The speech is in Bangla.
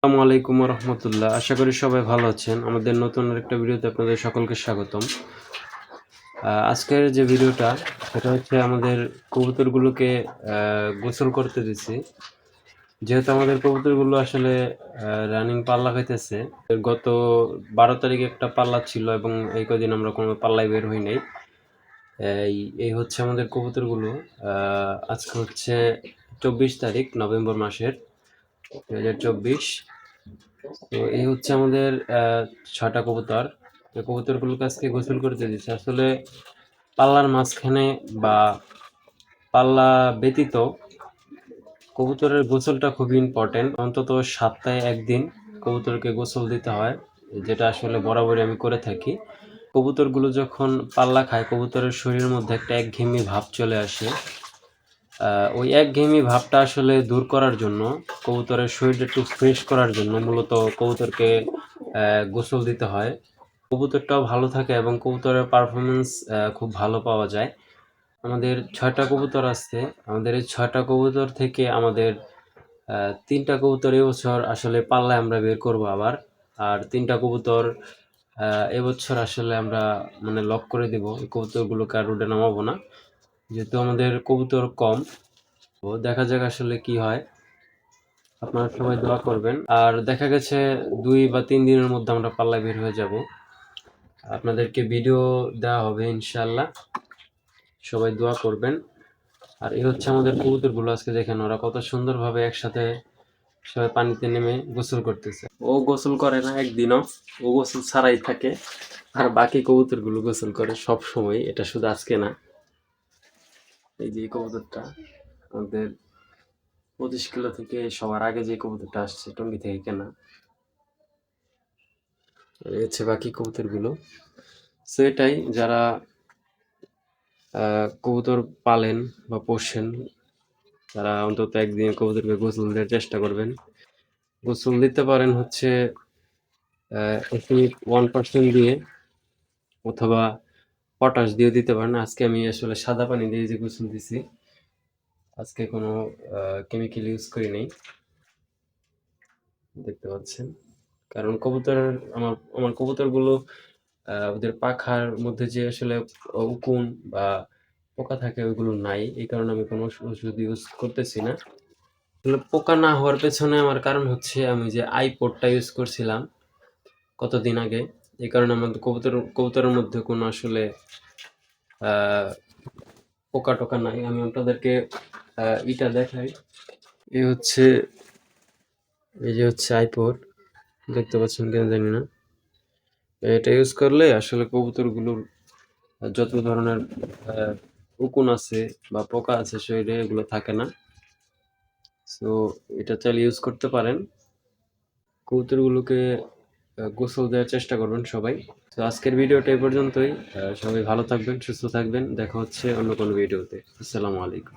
আসসালামু আলাইকুম রহমতুল্লাহ। আশা করি সবাই ভালো আছেন। আমাদের নতুন আরেকটা ভিডিওতে আপনাদের সকলকে স্বাগতম। আজকের যে ভিডিওটা সেটা হচ্ছে আমাদের কবুতরগুলোকে গোসল করতে দিছি। যেহেতু আমাদের কবুতরগুলো আসলে রানিং পাল্লা খাইতেছে। গত 12 তারিখে একটা পাল্লা ছিল এবং এই কদিন আমরা কোনো পাল্লায় বের হই নাই। এই এই হচ্ছে আমাদের কবুতরগুলো। আজকে হচ্ছে 24 তারিখ নভেম্বর মাসের 2024। তো এই হচ্ছে আমাদের ৬টা কবুতর। এই কবুতরগুলোকে আজকে গোসল করতে দিচ্ছে। আসলে পাল্লার মাঝখানে বা পাল্লা ব্যতীত কবুতরের গোসলটা খুবই ইম্পর্টেন্ট। অন্তত সপ্তাহে ১ দিন কবুতরকে গোসল দিতে হয়, যেটা আসলে বরাবরই আমি করে থাকি। কবুতরগুলো যখন পাল্লা খায় কবুতরের শরীরের মধ্যে একটা একঘেয়েমি ভাব চলে আসে। ওই একঘেয়েমি ভাবটা আসলে দূর করার জন্য, কবুতরের শরীরটা একটু ফ্রেশ করার জন্য মূলত কবুতরকে গোসল দিতে হয়। কবুতরটাও ভালো থাকে এবং কবুতরের পারফরম্যান্স খুব ভালো পাওয়া যায়। আমাদের ৬টা কবুতর আছে। আমাদের এই ৬টা কবুতর থেকে আমাদের ৩টা কবুতর এবছর আসলে পাল্লায় আমরা বের করব আবার। আর ৩টা কবুতর এবছর আসলে আমরা মানে লক করে দিব। এই কবুতরগুলোকে আর রোডে নামাবো না। যেহেতু আমাদের কবুতর কম, তো দেখা যাক আসলে কি হয়। আপনারা সবাই দোয়া করবেন। আর দেখা গেছে ২ বা ৩ দিনের মধ্যে আমরা পাল্লায় বের হয়ে যাব। আপনাদেরকে ভিডিও দেওয়া হবে ইনশাআল্লাহ। সবাই দোয়া করবেন। আর এই হচ্ছে আমাদের কবুতরগুলো। আজকে দেখেন ওরা কত সুন্দরভাবে একসাথে সবাই পানিতে নেমে গোসল করতেছে। ও গোসল করে না একদিনও, ও গোসল ছাড়াই থাকে। আর বাকি কবুতরগুলো গোসল করে সব সময়, এটা শুধু আজকে না। এই যে কবুতরটা আমাদের ২৫ কিলো থেকে সবার আগে যে কবুতরটা আসছে টঙ্গী থেকে কেনা। এই হচ্ছে বাকি কবুতরগুলো। সো এটাই, যারা কবুতর পালেন বা পোষেন তারা অন্তত একদিন কবুতরকে গোসল দেওয়ার চেষ্টা করবেন। গোসল দিতে পারেন হচ্ছে এসিড 1% দিয়ে অথবা পটাশ দিয়ে দিতে পারেন। আজকে আমি আসলে সাদা পানি দিয়ে যে গোসল দিছি, আজকে কোনো কেমিক্যাল ইউজ করি নাই, দেখতে পাচ্ছেন। কারণ কবুতরের আমার আমার কবুতরগুলো ওদের পাখার মধ্যে যে আসলে উকুন বা পোকা থাকে ওইগুলো নাই। এই কারণে আমি কোনো ওষুধ ইউজ করতেছি না। আসলে পোকা না হওয়ার পেছনে আমার কারণ হচ্ছে আমি যে আইপডটা ইউজ করছিলাম কতদিন আগে। এই কারণে আমার কবুতরের মধ্যে কোনো আসলে পোকা টোকা নাই। আমি আপনাদেরকে ইটা দেখাই। এই হচ্ছে, এই যে হচ্ছে আইপড, দেখতে পাচ্ছেন কেন জানি না। এটা ইউজ করলে আসলে কবুতরগুলোর যত ধরনের উকুন আছে বা পোকা আছে শরীরে এগুলো থাকে না। সো এটা চাইলে ইউজ করতে পারেন। কবুতরগুলোকে গোসল দেওয়ার চেষ্টা করবেন সবাই। তো আজকের ভিডিওটা এই পর্যন্তই। সবাই ভালো থাকবেন, সুস্থ থাকবেন। দেখা হচ্ছে অন্য কোনো ভিডিওতে। আসসালামু আলাইকুম।